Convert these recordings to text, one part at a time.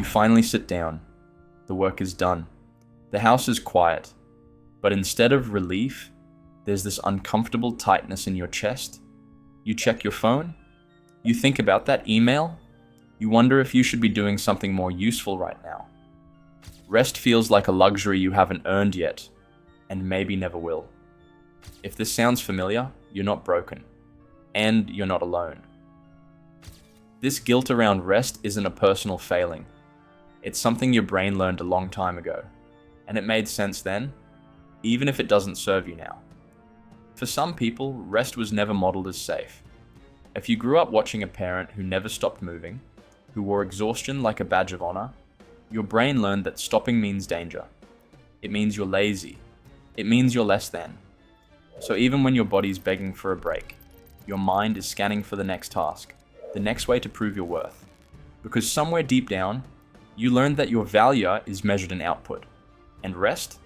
You finally sit down. The work is done. The house is quiet. But instead of relief, there's this uncomfortable tightness in your chest. You check your phone. You think about that email. You wonder if you should be doing something more useful right now. Rest feels like a luxury you haven't earned yet, and maybe never will. If this sounds familiar, you're not broken. And you're not alone. This guilt around rest isn't a personal failing. It's something your brain learned a long time ago, and it made sense then, even if it doesn't serve you now. For some people, rest was never modeled as safe. If you grew up watching a parent who never stopped moving, who wore exhaustion like a badge of honor, your brain learned that stopping means danger. It means you're lazy. It means you're less than. So even when your body's begging for a break, your mind is scanning for the next task, the next way to prove your worth. Because somewhere deep down, you learned that your value is measured in output. And rest?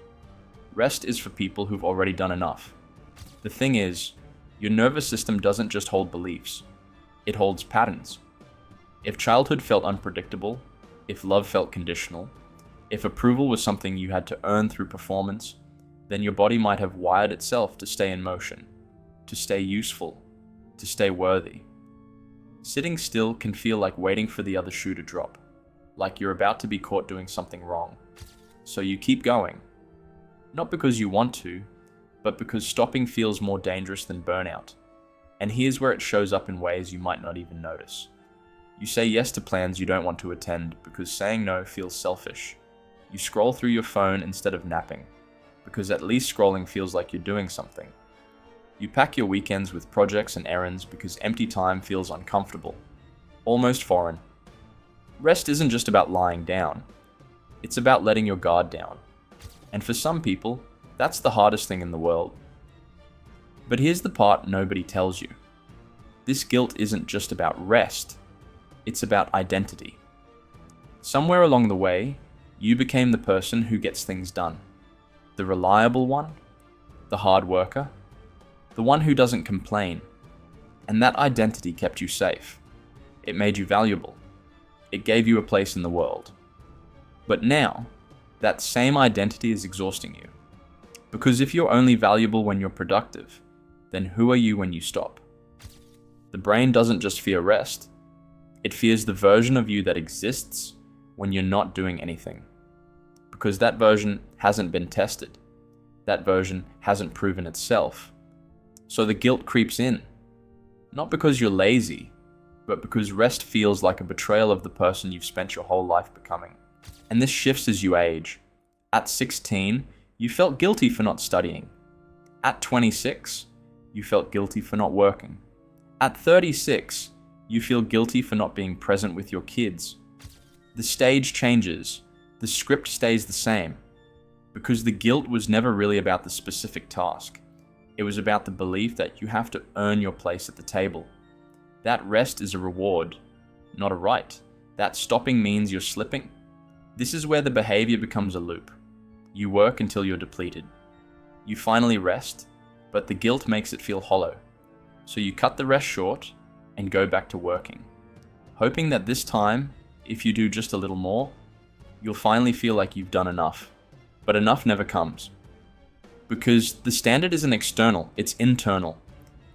Rest is for people who've already done enough. The thing is, your nervous system doesn't just hold beliefs. It holds patterns. If childhood felt unpredictable, if love felt conditional, if approval was something you had to earn through performance, then your body might have wired itself to stay in motion, to stay useful, to stay worthy. Sitting still can feel like waiting for the other shoe to drop, like you're about to be caught doing something wrong. So you keep going. Not because you want to, but because stopping feels more dangerous than burnout. And here's where it shows up in ways you might not even notice. You say yes to plans you don't want to attend because saying no feels selfish. You scroll through your phone instead of napping, because at least scrolling feels like you're doing something. You pack your weekends with projects and errands because empty time feels uncomfortable, almost foreign. Rest isn't just about lying down. It's about letting your guard down. And for some people, that's the hardest thing in the world. But here's the part nobody tells you. This guilt isn't just about rest. It's about identity. Somewhere along the way, you became the person who gets things done. The reliable one, the hard worker, the one who doesn't complain. And that identity kept you safe. It made you valuable. It gave you a place in the world. But now, that same identity is exhausting you. Because if you're only valuable when you're productive, then who are you when you stop? The brain doesn't just fear rest. It fears the version of you that exists when you're not doing anything. Because that version hasn't been tested. That version hasn't proven itself. So the guilt creeps in. Not because you're lazy, but because rest feels like a betrayal of the person you've spent your whole life becoming. And this shifts as you age. At 16, you felt guilty for not studying. At 26, you felt guilty for not working. At 36, you feel guilty for not being present with your kids. The stage changes. The script stays the same. Because the guilt was never really about the specific task. It was about the belief that you have to earn your place at the table. That rest is a reward, not a right. That stopping means you're slipping. This is where the behavior becomes a loop. You work until you're depleted. You finally rest, but the guilt makes it feel hollow. So you cut the rest short and go back to working, hoping that this time, if you do just a little more, you'll finally feel like you've done enough. But enough never comes. Because the standard isn't external, it's internal.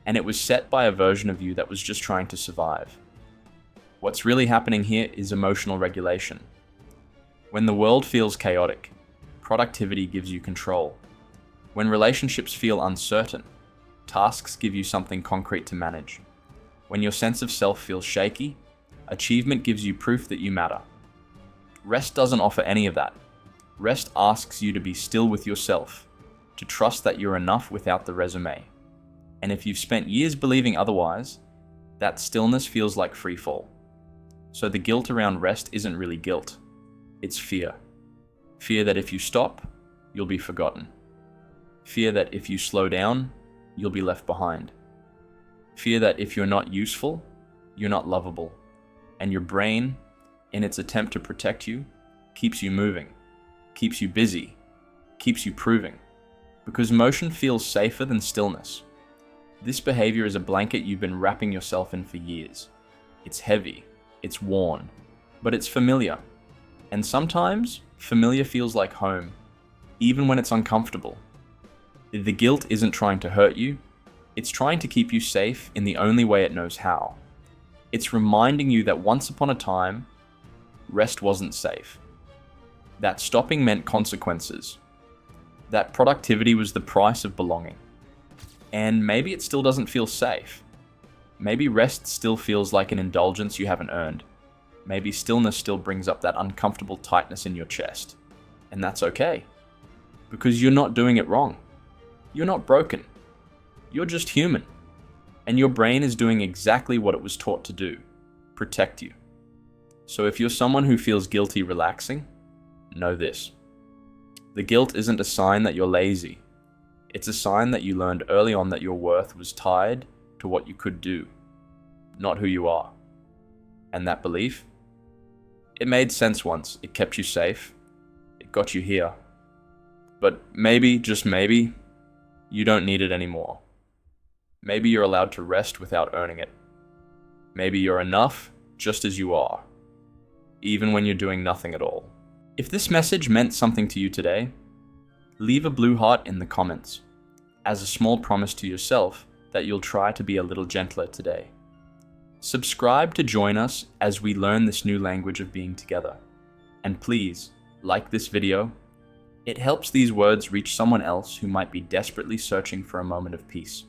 And it was set by a version of you that was just trying to survive. What's really happening here is emotional regulation. When the world feels chaotic, productivity gives you control. When relationships feel uncertain, tasks give you something concrete to manage. When your sense of self feels shaky, achievement gives you proof that you matter. Rest doesn't offer any of that. Rest asks you to be still with yourself, to trust that you're enough without the resume. And if you've spent years believing otherwise, that stillness feels like free fall. So the guilt around rest isn't really guilt. It's fear. Fear that if you stop, you'll be forgotten. Fear that if you slow down, you'll be left behind. Fear that if you're not useful, you're not lovable. And your brain, in its attempt to protect you, keeps you moving, keeps you busy, keeps you proving. Because motion feels safer than stillness. This behavior is a blanket you've been wrapping yourself in for years. It's heavy, it's worn, but it's familiar. And sometimes, familiar feels like home, even when it's uncomfortable. The guilt isn't trying to hurt you, it's trying to keep you safe in the only way it knows how. It's reminding you that once upon a time, rest wasn't safe. That stopping meant consequences. That productivity was the price of belonging. And maybe it still doesn't feel safe. Maybe rest still feels like an indulgence you haven't earned. Maybe stillness still brings up that uncomfortable tightness in your chest. And that's okay. Because you're not doing it wrong. You're not broken. You're just human. And your brain is doing exactly what it was taught to do. Protect you. So if you're someone who feels guilty relaxing, know this. The guilt isn't a sign that you're lazy. It's a sign that you learned early on that your worth was tied to what you could do, not who you are. And that belief? It made sense once. It kept you safe. It got you here. But maybe, just maybe, you don't need it anymore. Maybe you're allowed to rest without earning it. Maybe you're enough just as you are, even when you're doing nothing at all. If this message meant something to you today, leave a blue heart in the comments, as a small promise to yourself that you'll try to be a little gentler today. Subscribe to join us as we learn this new language of being together. And please, like this video. It helps these words reach someone else who might be desperately searching for a moment of peace.